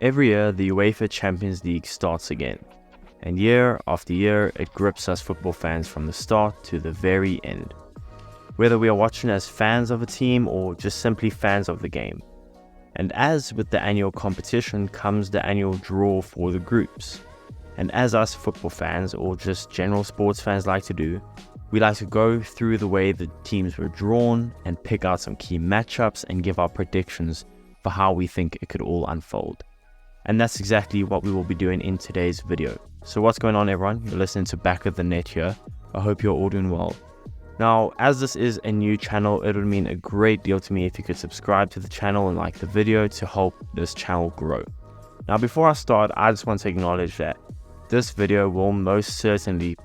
Every year, the UEFA Champions League starts again, and year after year, it grips us football fans from the start to the very end. Whether we are watching as fans of a team or just simply fans of the game. And as with the annual competition comes the annual draw for the groups. And as us football fans or just general sports fans like to do, we like to go through the way the teams were drawn and pick out some key matchups and give our predictions for how we think it could all unfold. And that's exactly what we will be doing in today's video. So what's going on, everyone? You're listening to Back of the Net here. I hope you're all doing well. Now, as this is a new channel, it would mean a great deal to me if you could subscribe to the channel and like the video to help this channel grow. Now, before I start, I just want to acknowledge that this video will most certainly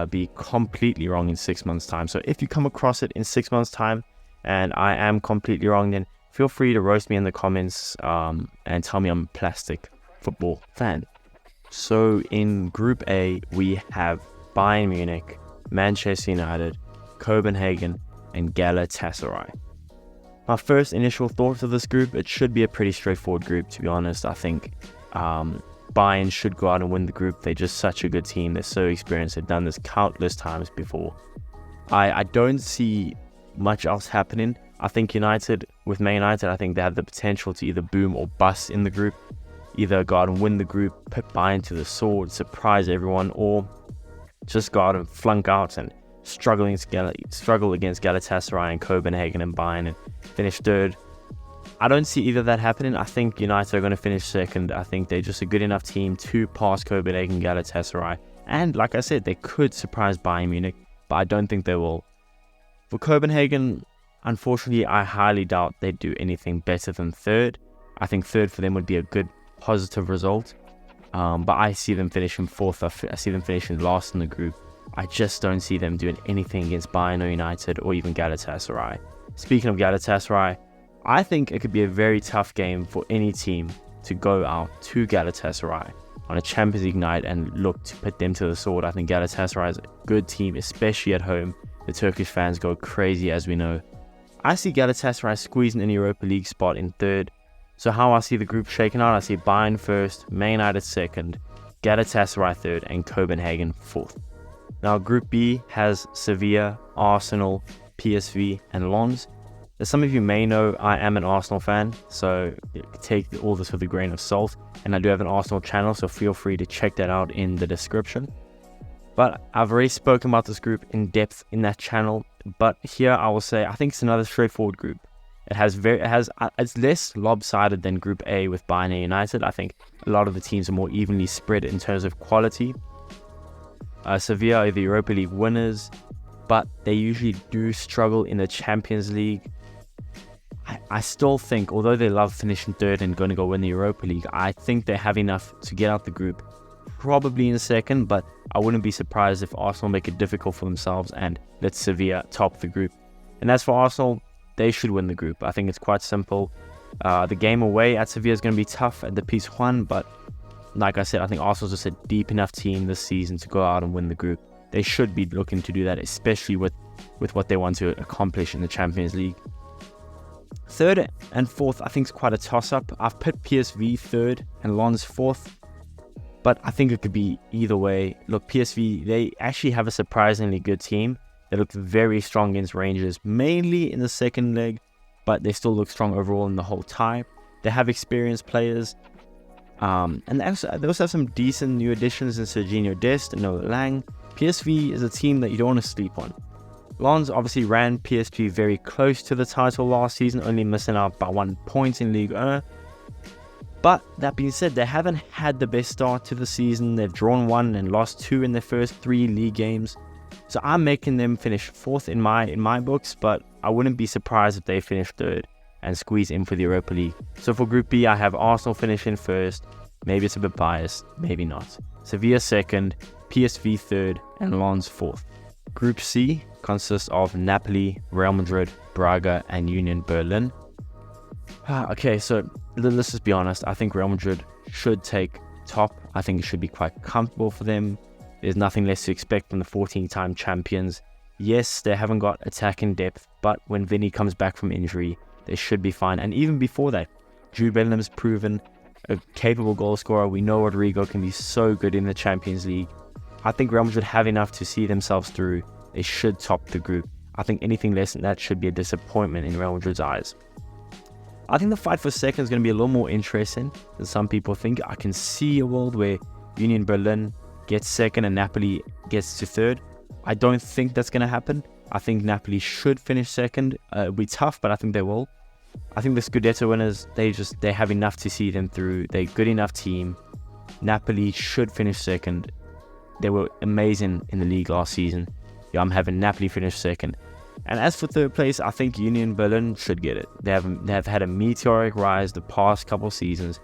be completely wrong in 6 months' time. So if you come across it in 6 months' time and I am completely wrong, then feel free to roast me in the comments and tell me I'm a plastic football fan. So in Group A, we have Bayern Munich, Manchester United, Copenhagen, and Galatasaray. My first initial thoughts of this group, it should be a pretty straightforward group, to be honest. I think Bayern should go out and win the group. They're just such a good team. They're so experienced. They've done this countless times before. I don't see much else happening. I think Man United, I think they have the potential to either boom or bust in the group. Either go out and win the group, put Bayern to the sword, surprise everyone, or just go out and flunk out and struggle against Galatasaray and Copenhagen and Bayern and finish third. I don't see either of that happening. I think United are going to finish second. I think they're just a good enough team to pass Copenhagen and Galatasaray. And like I said, they could surprise Bayern Munich, but I don't think they will. For Copenhagen, unfortunately, I highly doubt they'd do anything better than third. I think third for them would be a good positive result. But I see them finishing fourth. I see them finishing last in the group. I just don't see them doing anything against Bayern or United or even Galatasaray. Speaking of Galatasaray, I think it could be a very tough game for any team to go out to Galatasaray on a Champions League night and look to put them to the sword. I think Galatasaray is a good team, especially at home. The Turkish fans go crazy, as we know. I see Galatasaray squeezing in the Europa League spot in third. So how I see the group shaking out, I see Bayern first, Man United second, Galatasaray third, and Copenhagen fourth. Now Group B has Sevilla, Arsenal, PSV, and Lens. As some of you may know, I am an Arsenal fan, so take all this with a grain of salt. And I do have an Arsenal channel, so feel free to check that out in the description. But I've already spoken about this group in depth in that channel. But here I will say, I think it's another straightforward group. It's less lopsided than Group A with Bayern and United. I think a lot of the teams are more evenly spread in terms of quality. Sevilla are the Europa League winners, but they usually do struggle in the Champions League. I still think, although they love finishing third and going to go win the Europa League, I think they have enough to get out the group, probably in second, but I wouldn't be surprised if Arsenal make it difficult for themselves and let Sevilla top the group. And as for Arsenal, they should win the group. I think it's quite simple. The game away at Sevilla is going to be tough at the Pizjuan, but like I said, I think Arsenal's just a deep enough team this season to go out and win the group. They should be looking to do that, especially with what they want to accomplish in the Champions League. Third and fourth, I think, is quite a toss-up. I've put PSV third and Lens fourth, but I think it could be either way. Look, PSV, they actually have a surprisingly good team. They look very strong against Rangers, mainly in the second leg, but they still look strong overall in the whole tie. They have experienced players, and they also have some decent new additions in Serginho Dest and Noah Lang. PSV is a team that you don't want to sleep on. Lens obviously ran PSV very close to the title last season, only missing out by 1 point in Ligue 1. But that being said, they haven't had the best start to the season. They've drawn 1 and lost 2 in their first 3 league games. So I'm making them finish fourth in my books, but I wouldn't be surprised if they finish third and squeeze in for the Europa League. So for Group B, I have Arsenal finishing first. Maybe it's a bit biased, maybe not. Sevilla second, PSV third, and Lens fourth. Group C consists of Napoli, Real Madrid, Braga, and Union Berlin. Okay, so let's just be honest. I think Real Madrid should take top. I think it should be quite comfortable for them. There's nothing less to expect from the 14-time champions. Yes, they haven't got attacking depth, but when Vinny comes back from injury, they should be fine. And even before that, Jude Bellingham's proven a capable goal scorer. We know Rodrigo can be so good in the Champions League. I think Real Madrid have enough to see themselves through. They should top the group. I think anything less than that should be a disappointment in Real Madrid's eyes. I think the fight for second is going to be a little more interesting than some people think. I can see a world where Union Berlin gets second and Napoli gets to third. I don't think that's going to happen. I think Napoli should finish second. It'll be tough, but I think they will. I think the Scudetto winners, they have enough to see them through. They're a good enough team. Napoli should finish second. They were amazing in the league last season. Yeah, I'm having Napoli finish second. And as for third place, I think Union Berlin should get it. They have had a meteoric rise the past couple seasons.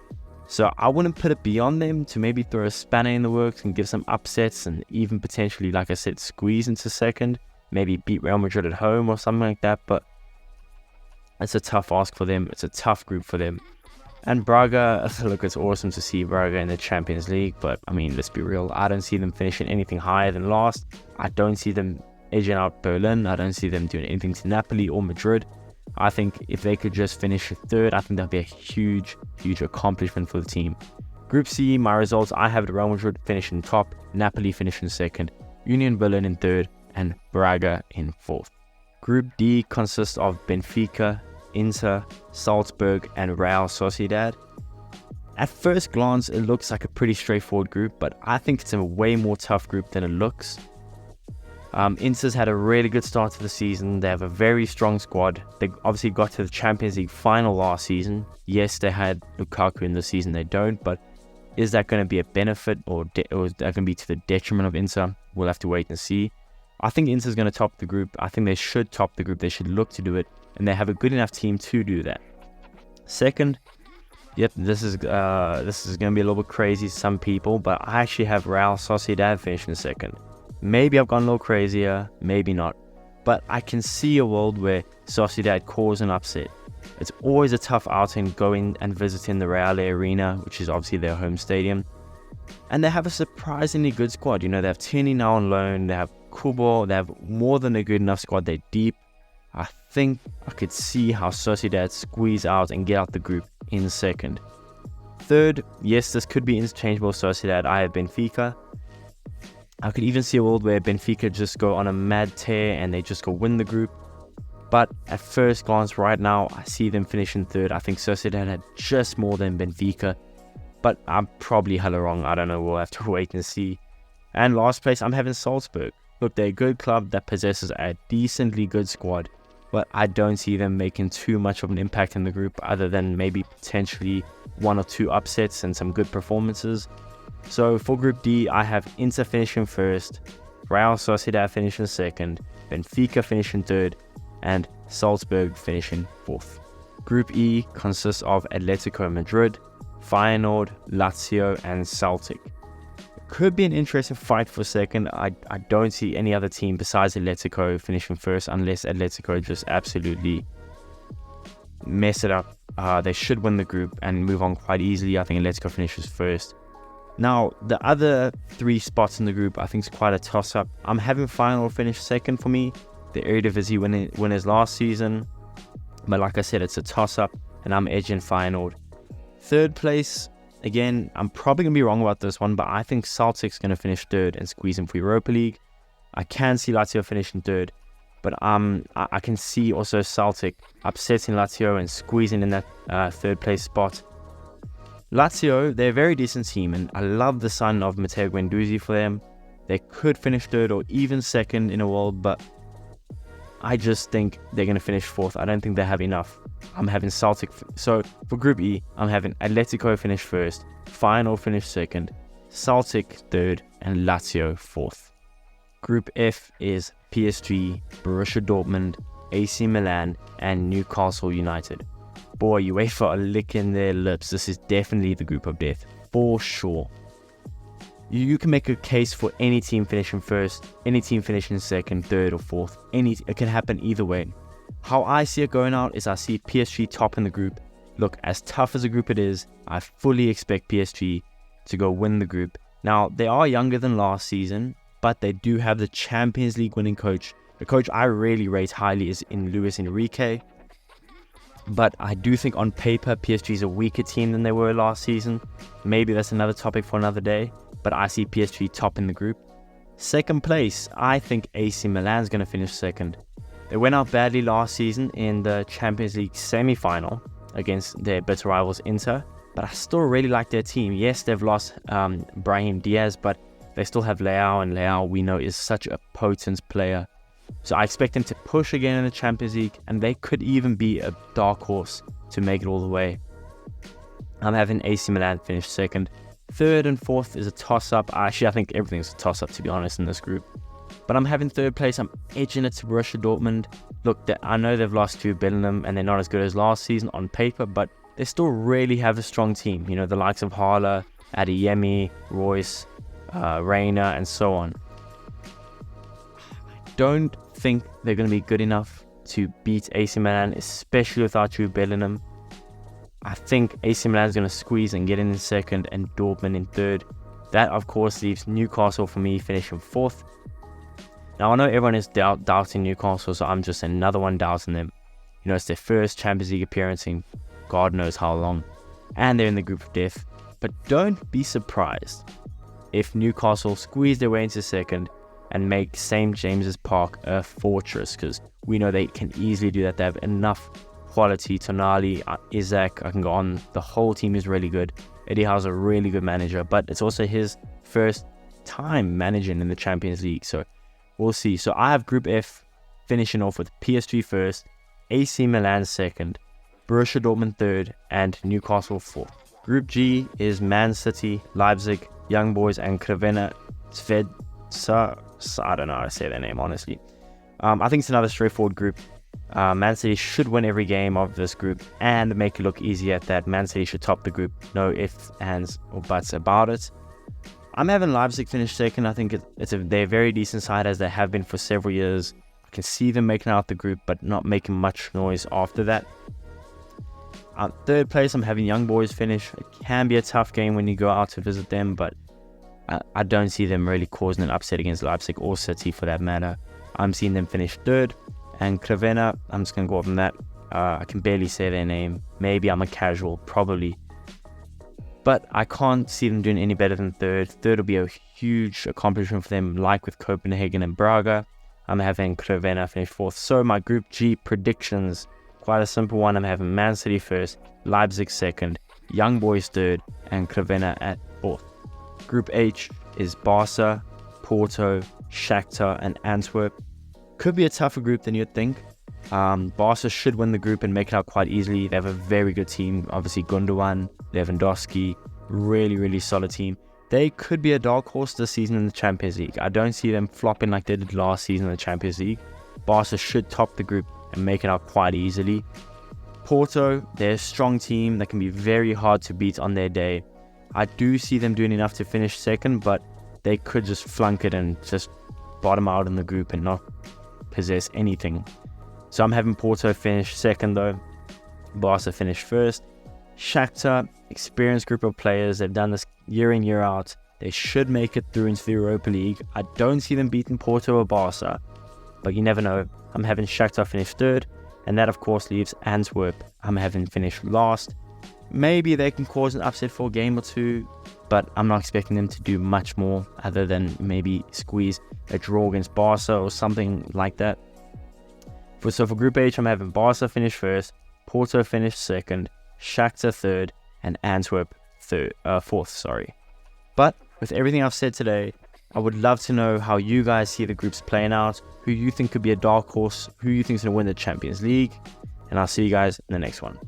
So I wouldn't put it beyond them to maybe throw a spanner in the works and give some upsets and even potentially, like I said, squeeze into second. Maybe beat Real Madrid at home or something like that. But it's a tough ask for them. It's a tough group for them. And Braga, look, it's awesome to see Braga in the Champions League. But, I mean, let's be real. I don't see them finishing anything higher than last. I don't see them edging out Berlin. I don't see them doing anything to Napoli or Madrid. I think if they could just finish third, I think that'd be a huge, huge accomplishment for the team. Group C, my results, I have Real Madrid finishing top, Napoli finishing second, Union Berlin in third, and Braga in fourth. Group D consists of Benfica, Inter, Salzburg, and Real Sociedad. At first glance, it looks like a pretty straightforward group, but I think it's a way more tough group than it looks. Inter's had a really good start to the season. They have a very strong squad. They obviously got to the Champions League final last season. Yes, they had Lukaku in the season. They don't, but is that going to be a benefit or is that going to be to the detriment of Inter? We'll have to wait and see. I think Inter's going to top the group. I think they should top the group. They should look to do it, and they have a good enough team to do that. Second, yep, this is going to be a little bit crazy to some people, but I actually have Real Sociedad finishing second. Maybe I've gone a little crazier, maybe not. But I can see a world where Sociedad cause an upset. It's always a tough outing going and visiting the Real Arena, which is obviously their home stadium. And they have a surprisingly good squad. You know, they have Tierney now on loan, they have Kubo, they have more than a good enough squad. They're deep. I think I could see how Sociedad squeeze out and get out the group in second. Third, yes, this could be interchangeable Sociedad. I have Benfica. I could even see a world where Benfica just go on a mad tear and they just go win the group. But at first glance right now, I see them finishing third. I think Sociedad had just more than Benfica. But I'm probably hella wrong. I don't know. We'll have to wait and see. And last place, I'm having Salzburg. Look, they're a good club that possesses a decently good squad. But I don't see them making too much of an impact in the group other than maybe potentially one or two upsets and some good performances. So for Group D, I have Inter finishing first, Real Sociedad finishing second, Benfica finishing third, and Salzburg finishing fourth. Group E consists of Atletico Madrid, Feyenoord, Lazio, and Celtic. It could be an interesting fight for second. I don't see any other team besides Atletico finishing first unless Atletico just absolutely mess it up. They should win the group and move on quite easily. I think Atletico finishes first. Now, the other three spots in the group, I think is quite a toss-up. I'm having Feyenoord finish second for me. The Eredivisie winners last season. But like I said, it's a toss-up, and I'm edging Feyenoord. Third place, again, I'm probably going to be wrong about this one, but I think Celtic's going to finish third and squeeze in for Europa League. I can see Lazio finishing third, but I can see also Celtic upsetting Lazio and squeezing in that third place spot. Lazio, they're a very decent team, and I love the sign of Matteo Guendouzi for them. They could finish third or even second in a world, but I just think they're going to finish fourth. I don't think they have enough. I'm having Celtic. So for Group E, I'm having Atletico finish first, Feyenoord finish second, Celtic third, and Lazio fourth. Group F is PSG, Borussia Dortmund, AC Milan, and Newcastle United. Boy, you wait for a lick in their lips. This is definitely the group of death, for sure. You can make a case for any team finishing first, any team finishing second, third, or fourth. It can happen either way. How I see it going out is I see PSG top in the group. Look, as tough as a group it is, I fully expect PSG to go win the group. Now, they are younger than last season, but they do have the Champions League winning coach. The coach I really rate highly is in Luis Enrique. But I do think on paper, PSG is a weaker team than they were last season. Maybe that's another topic for another day, but I see PSG top in the group. Second place, I think AC Milan's going to finish second. They went out badly last season in the Champions League semi-final against their bitter rivals Inter, but I still really like their team. Yes, they've lost Brahim Diaz, but they still have Leao, and Leao we know is such a potent player. So I expect them to push again in the Champions League, and they could even be a dark horse to make it all the way. I'm having AC Milan finish second. Third and fourth is a toss-up. Actually, I think everything's a toss-up, to be honest, in this group. But I'm having third place. I'm edging it to Borussia Dortmund. Look, I know they've lost Jude Bellingham, and they're not as good as last season on paper, but they still really have a strong team. You know, the likes of Haaland, Adeyemi, Royce, Reina, and so on. Don't think they're going to be good enough to beat AC Milan, especially without Jude Bellingham. I think AC Milan is going to squeeze and get in second, and Dortmund in third. That, of course, leaves Newcastle for me finishing fourth. Now, I know everyone is doubting Newcastle, so I'm just another one doubting them. You know, it's their first Champions League appearance in God knows how long, and they're in the group of death. But don't be surprised if Newcastle squeeze their way into second and make St. James's Park a fortress, because we know they can easily do that. They have enough quality. Tonali, Isaac, I can go on. The whole team is really good. Eddie Howe's a really good manager, but it's also his first time managing in the Champions League, so we'll see. So I have Group F finishing off with PSG first, AC Milan second, Borussia Dortmund third, and Newcastle fourth. Group G is Man City, Leipzig, Young Boys, and Crvena Zvezda. I don't know how to say their name, honestly. I think it's another straightforward group. Man City should win every game of this group and make it look easy at that. Man City should top the group. No ifs, ands, or buts about it. I'm having Leipzig finish second. I think they're a very decent side, as they have been for several years. I can see them making out the group, but not making much noise after that. Third place, I'm having Young Boys finish. It can be a tough game when you go out to visit them, but I don't see them really causing an upset against Leipzig or City for that matter. I'm seeing them finish third. And Crvena, I'm just going to go off on that. I can barely say their name. Maybe I'm a casual, probably. But I can't see them doing any better than third. Third will be a huge accomplishment for them, like with Copenhagen and Braga. I'm having Crvena finish fourth. So my Group G predictions, quite a simple one. I'm having Man City first, Leipzig second, Young Boys third, and Crvena at fourth. Group H is Barca, Porto, Shakhtar, and Antwerp. Could be a tougher group than you'd think. Barca should win the group and make it out quite easily. They have a very good team. Obviously, Gundogan, Lewandowski, really, really solid team. They could be a dark horse this season in the Champions League. I don't see them flopping like they did last season in the Champions League. Barca should top the group and make it out quite easily. Porto, they're a strong team that can be very hard to beat on their day. I do see them doing enough to finish second, but they could just flunk it and just bottom out in the group and not possess anything. So I'm having Porto finish second though. Barca finish first. Shakhtar, experienced group of players. They've done this year in, year out. They should make it through into the Europa League. I don't see them beating Porto or Barca, but you never know. I'm having Shakhtar finish third, and that of course leaves Antwerp. I'm having finish last. Maybe they can cause an upset for a game or two, but I'm not expecting them to do much more other than maybe squeeze a draw against Barca or something like that. So for Group H, I'm having Barca finish first, Porto finish second, Shakhtar third, and Antwerp fourth. But with everything I've said today, I would love to know how you guys see the groups playing out, who you think could be a dark horse, who you think is going to win the Champions League, and I'll see you guys in the next one.